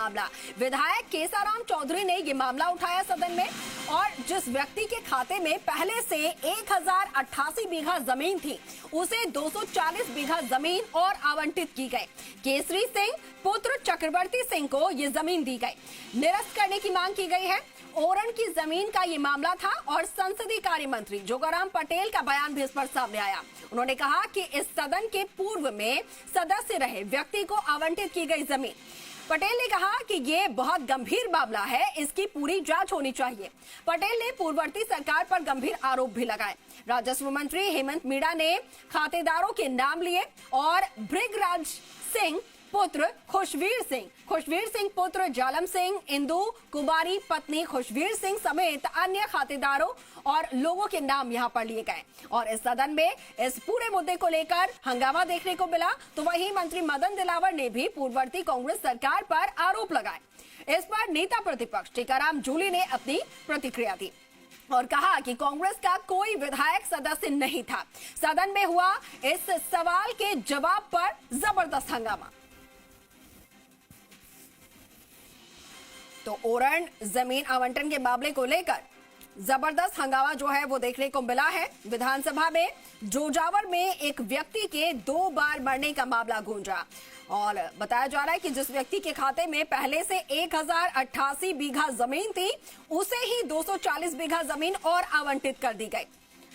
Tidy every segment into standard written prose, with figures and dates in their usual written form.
मामला। विधायक केसाराम चौधरी ने ये मामला उठाया सदन में और जिस व्यक्ति के खाते में पहले से 1088 बीघा जमीन थी उसे 240 बीघा जमीन और आवंटित की गई। केसरी सिंह पुत्र चक्रवर्ती सिंह को ये जमीन दी गई। निरस्त करने की मांग की गई है। ओरण की जमीन का ये मामला था और संसदीय कार्य मंत्री जोगाराम पटेल का बयान भी इस पर सामने आया। उन्होंने कहा कि इस सदन के पूर्व में सदस्य रहे व्यक्ति को आवंटित की गई जमीन। पटेल ने कहा कि ये बहुत गंभीर मामला है, इसकी पूरी जांच होनी चाहिए। पटेल ने पूर्ववर्ती सरकार पर गंभीर आरोप भी लगाए। राजस्व मंत्री हेमंत मीणा ने खातेदारों के नाम लिए और भृगराज सिंह पुत्र खुशवीर सिंह पुत्र जालम सिंह, इंदु कुमारी पत्नी खुशवीर सिंह समेत अन्य खातेदारों और लोगों के नाम यहां पर लिए गए। और इस सदन में इस पूरे मुद्दे को लेकर हंगामा देखने को मिला। तो वहीं मंत्री मदन दिलावर ने भी पूर्ववर्ती कांग्रेस सरकार पर आरोप लगाए। इस पर नेता प्रतिपक्ष टीकाराम जूली ने अपनी प्रतिक्रिया दी और कहा कि कांग्रेस का कोई विधायक सदस्य नहीं था। सदन में हुआ इस सवाल के जवाब पर जबरदस्त हंगामा। तो ओरण जमीन आवंटन के मामले को लेकर जबरदस्त हंगामा जो है वो देखने को मिला है। विधानसभा में जोजावर में एक व्यक्ति के 2 बार मरने का मामला गूंजा और बताया जा रहा है कि जिस व्यक्ति के खाते में पहले से 1088 बीघा जमीन थी उसे ही 240 बीघा जमीन और आवंटित कर दी गई।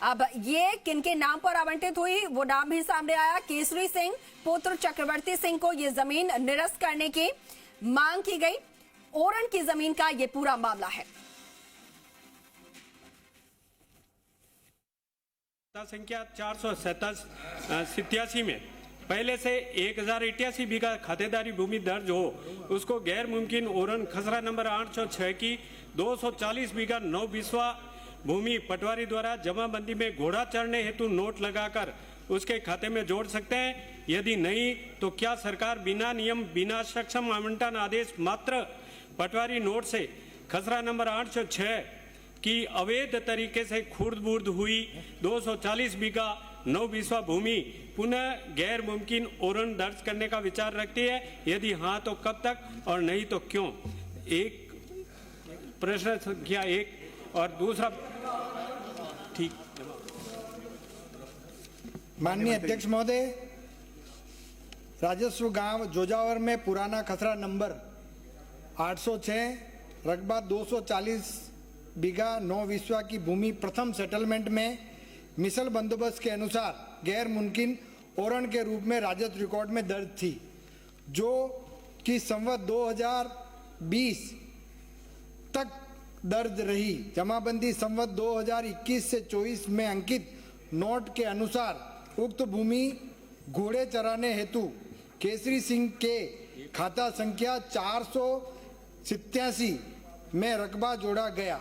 अब ये किनके नाम पर आवंटित हुई वो नाम भी सामने आया। केसरी सिंह पुत्र चक्रवर्ती सिंह को ये जमीन निरस्त करने की मांग की गई। ओरण की जमीन का ये पूरा मामला है। संख्या 487 में पहले से 1088 बीघा खातेदारी भूमि दर्ज हो उसको गैर मुमकिन ओरण खसरा नंबर 806 की 240 बीघा 9 बिस्वा भूमि पटवारी द्वारा जमाबंदी में घोड़ा चढ़ने हेतु नोट लगाकर उसके खाते में जोड़ सकते हैं। यदि नहीं तो क्या सरकार बिना नियम बिना सक्षम आवंटन आदेश मात्र पटवारी नोट से खसरा नंबर 806 की अवैध तरीके से खुर्द-बुर्द हुई 240 बीघा 9 बिस्वा भूमि पुनः गैर मुमकिन ओरण दर्ज करने का विचार रखती है? यदि हाँ तो कब तक और नहीं तो क्यों? एक प्रश्न संख्या 1 और दूसरा ठीक। माननीय अध्यक्ष महोदय, राजस्व गांव जोजावर में पुराना खसरा नंबर 806 रकबा 240 बीघा 9 बिस्वा की भूमि प्रथम सेटलमेंट में मिसल बंदोबस्त के अनुसार गैर मुमकिन ओरण के रूप में राजस्व रिकॉर्ड में दर्ज थी, जो कि संवत 2020 तक दर्ज रही। जमाबंदी संवत 2021 से 24 में अंकित नोट के अनुसार उक्त भूमि घोड़े चराने हेतु केसरी सिंह के खाता संख्या 487 में रकबा जोड़ा गया।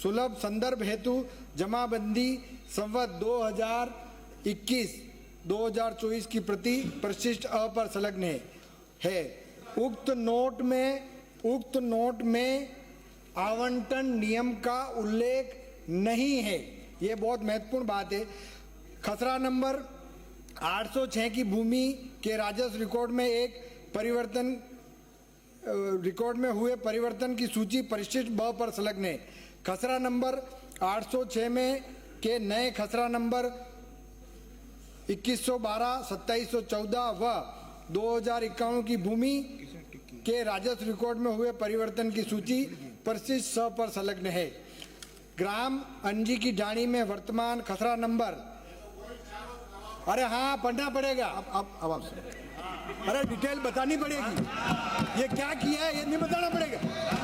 सुलभ संदर्भ हेतु जमाबंदी संवत 2021-2024 की प्रति परिशिष्ट अ पर संलग्न है। उक्त नोट में आवंटन नियम का उल्लेख नहीं है। ये बहुत महत्वपूर्ण बात है। खसरा नंबर 806 की भूमि के राजस्व रिकॉर्ड में हुए परिवर्तन की सूची परिशिष्ट ब पर संलग्न है। खसरा नंबर 806 में के नए खसरा नंबर 2112, 2714 व 2051 की भूमि के राजस्व रिकॉर्ड में हुए परिवर्तन की सूची परिशिष्ट स पर संलग्न है। ग्राम अंजी की ढाणी में वर्तमान खसरा नंबर, अरे हाँ पढ़ना पड़ेगा। अब आप अरे डिटेल बतानी पड़ेगी। ये क्या किया है ये नहीं बताना पड़ेगा।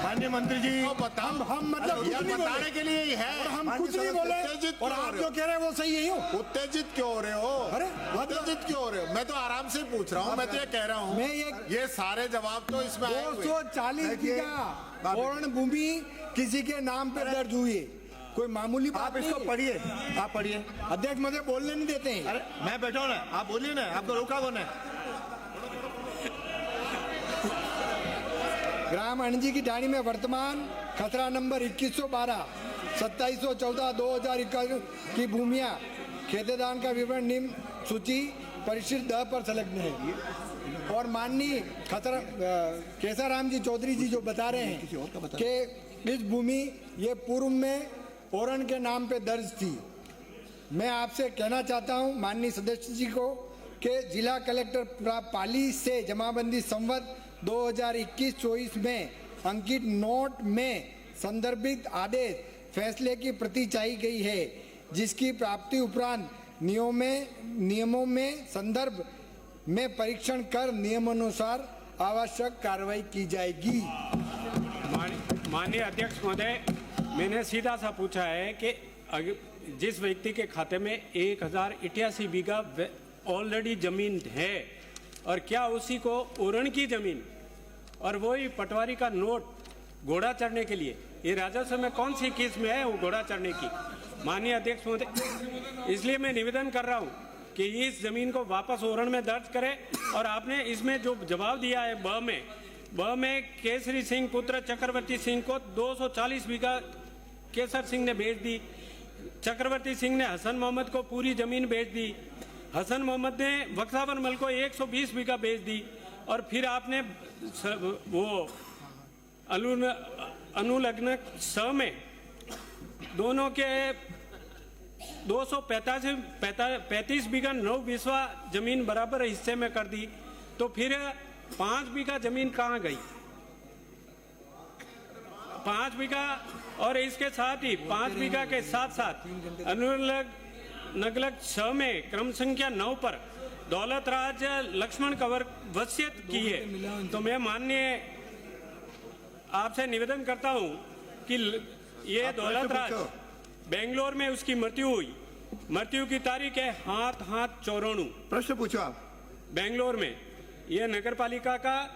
माननीय मंत्री जी हम मतलब कुछ नहीं बताने के लिए ही है। और हम कुछ नहीं बोले और आप जो कह रहे हैं वो सही है। उत्तेजित क्यों हो रहे हो? अरे उत्तेजित क्यों हो रहे हो? मैं तो आराम से पूछ रहा हूँ। मैं तो ये कह रहा हूँ मैं ये सारे जवाब तो इसमें 240 बीघा ओरण भूमि किसी के नाम पे दर्ज हुई है। कोई मामूली बात। आप इसको पढ़िए, आप पढ़िए। अध्यक्ष मुझे बोलने नहीं देते हैं। अरे मैं बैठा हूँ ना, आप बोलिए ना, आपको रोका कौन है? ग्राम अणजी की ढाणी में वर्तमान खसरा नंबर 2112, 2714, 2021 की भूमियां खेतेदान का विवरण निम्न सूची परिशिष्ट द पर संलग्न है। और माननीय केसाराम जी चौधरी जी जो बता रहे हैं कि इस भूमि ये पूर्व में ओरन के नाम पे दर्ज थी। मैं आपसे कहना चाहता हूं माननीय सदस्य जी को कि जिला कलेक्टर पाली से जमाबंदी संवत 2021-24 में अंकित नोट में संदर्भित आदेश फैसले की प्रति चाहिए गई है, जिसकी प्राप्ति उपरांत नियमों में संदर्भ में परीक्षण कर नियमानुसार आवश्यक कार्रवाई की जाएगी। माननीय अध्यक्ष महोदय, मैंने सीधा सा पूछा है कि जिस व्यक्ति के खाते में 1088 बीघा ऑलरेडी जमीन है और क्या उसी को ओरण की जमीन और वही पटवारी का नोट घोड़ा चढ़ने के लिए, ये राजस्व में कौन सी किस्म है वो घोड़ा चढ़ने की? माननीय अध्यक्ष महोदय, इसलिए मैं निवेदन कर रहा हूँ कि इस जमीन को वापस ओरण में दर्ज करें। और आपने इसमें जो जवाब दिया है ब में केसरी सिंह पुत्र चक्रवर्ती सिंह को 240 बीघा केसर सिंह ने बेच दी, चक्रवर्ती सिंह ने हसन मोहम्मद को पूरी जमीन बेच दी, हसन मोहम्मद ने बख्शावर मल को 120 बीघा बेच दी, और फिर आपने वो अनुलग्न स में दोनों के 235 बीघा 9/20 जमीन बराबर हिस्से में कर दी। तो फिर 5 बीघा जमीन कहाँ गई? 5 बीघा और इसके साथ ही 5 बीघा के साथ साथ अनुलग्न स में क्रम संख्या 9 पर दौलत राज लक्ष्मण कंवर वसीयत की है। तो मैं माननीय आपसे निवेदन करता हूं कि ये दौलत राज बेंगलोर में उसकी मृत्यु हुई, मृत्यु की तारीख है 7/7/94। प्रश्न पूछो आप। बेंगलोर में ये नगर पालिका का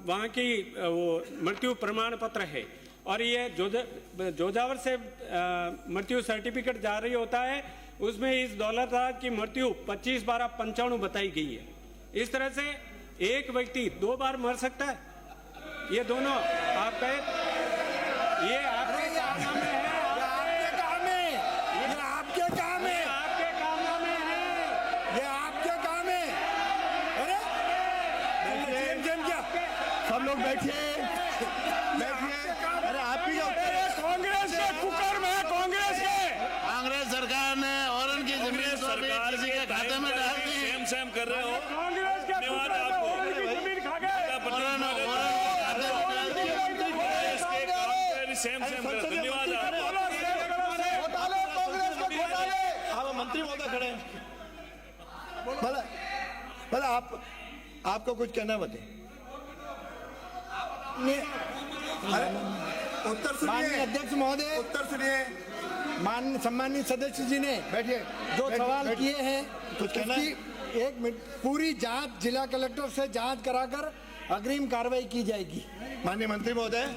वहाँ की वो मृत्यु प्रमाण पत्र है, और ये जोजावर से मृत्यु सर्टिफिकेट जारी होता है, उसमें इस दौलत राज की मृत्यु 25/12/95 बताई गई है। इस तरह से एक व्यक्ति 2 बार मर सकता है? ये दोनों आप कहे ये आपके कारनामे हैं, आपके काम है, ये आपके काम है, आपके कारनामे हैं, ये आपके काम है। अरे क्या सब लोग बैठिए, अरे आप भी कांग्रेस के कुकर में कांग्रेस के कांग्रेस सरकार ने औरन की जमीन को भी किसी के खाते में डाल दी। सेम कर रहे हो। कांग्रेस के धन्यवाद कुकर में आपको। औरन की जमीन खा गए। सेम कर। धन्यवाद आप मंत्री महोदय खड़े हैं। भला आपको कुछ कहना बताइए। उत्तर माननीय अध्यक्ष महोदय, उत्तर सुनिए। सम्मानित सदस्य जी ने बैठिए, जो सवाल किए हैं कुछ कहना है? उसकी 1 मिनट पूरी जांच जिला कलेक्टर से जांच कराकर अग्रिम कार्रवाई की जाएगी। माननीय मंत्री महोदय,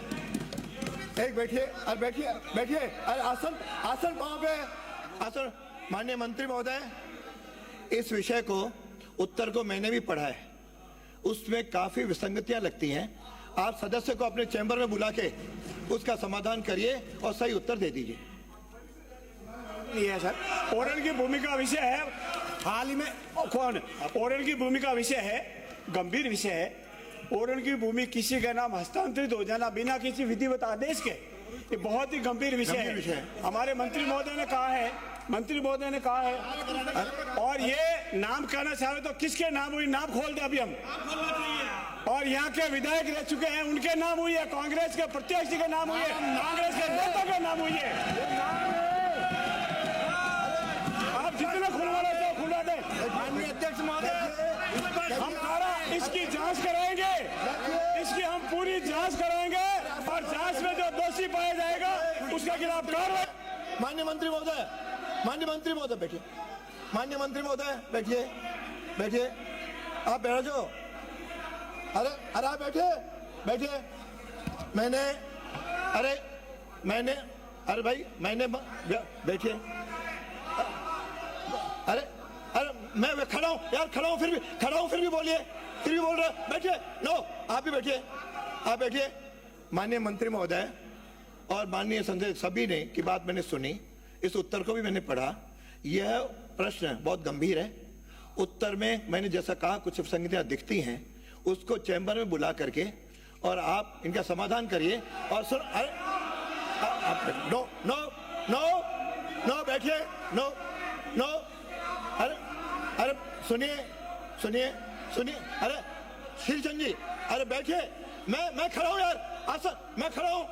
एक बैठिए, अरे बैठिए बैठिए, अरे आसन वहां पे आसन। माननीय मंत्री महोदय, इस विषय को उत्तर को मैंने भी पढ़ा है, उसमें काफी विसंगतियां लगती हैं। आप सदस्य को अपने चैम्बर में बुला के उसका समाधान करिए और सही उत्तर दे दीजिए। नहीं है सर, ओरन की भूमिका विषय है। हाल ही में कौन ओरन की भूमिका विषय है, गंभीर विषय है। ओरन की भूमि किसी के नाम हस्तांतरित हो जाना बिना किसी विधिवत आदेश के, ये बहुत ही गंभीर विषय है। हमारे मंत्री महोदय ने कहा है, और ये नाम कहना चाहे तो किसके नाम हुई, नाम खोल दे अभी हम। और यहाँ के विधायक रह चुके हैं, उनके नाम हुई है, कांग्रेस के प्रत्याशी के नाम हुई है, कांग्रेस के नेता के नाम हुई है। आप जितना खुलवा रहे हो खुलवा दे। माननीय अध्यक्ष महोदय, हम सारा इसकी जांच कराएंगे, इसकी हम पूरी जांच कराएंगे, और जांच में जो दोषी पाया जाएगा उसके खिलाफ कार्रवाई। माननीय मंत्री महोदय बैठिए। माननीय मंत्री महोदय बैठिए, आप बैठ जाओ। अरे आप बैठिए। अरे भाई मैंने बैठिए। अरे मैं खड़ा हूँ यार, फिर भी बोलिए, फिर भी बोल रहे, बैठिए। नो, आप भी बैठिए। माननीय मंत्री महोदय और माननीय संसद सभी ने की बात मैंने सुनी, इस उत्तर को भी मैंने पढ़ा। यह प्रश्न बहुत गंभीर है। उत्तर में मैंने जैसा कहा कुछ विसंगतियां दिखती हैं, उसको चैम्बर में बुला करके और आप इनका समाधान करिए। और सुन, अरे नो नो नो नो बैठिए, नो नो, अरे अरे सुनिए सुनिए सुनिए, अरे श्रीचंद जी अरे बैठिए, मैं खड़ा हूं यार, आसन मैं खड़ा हूं।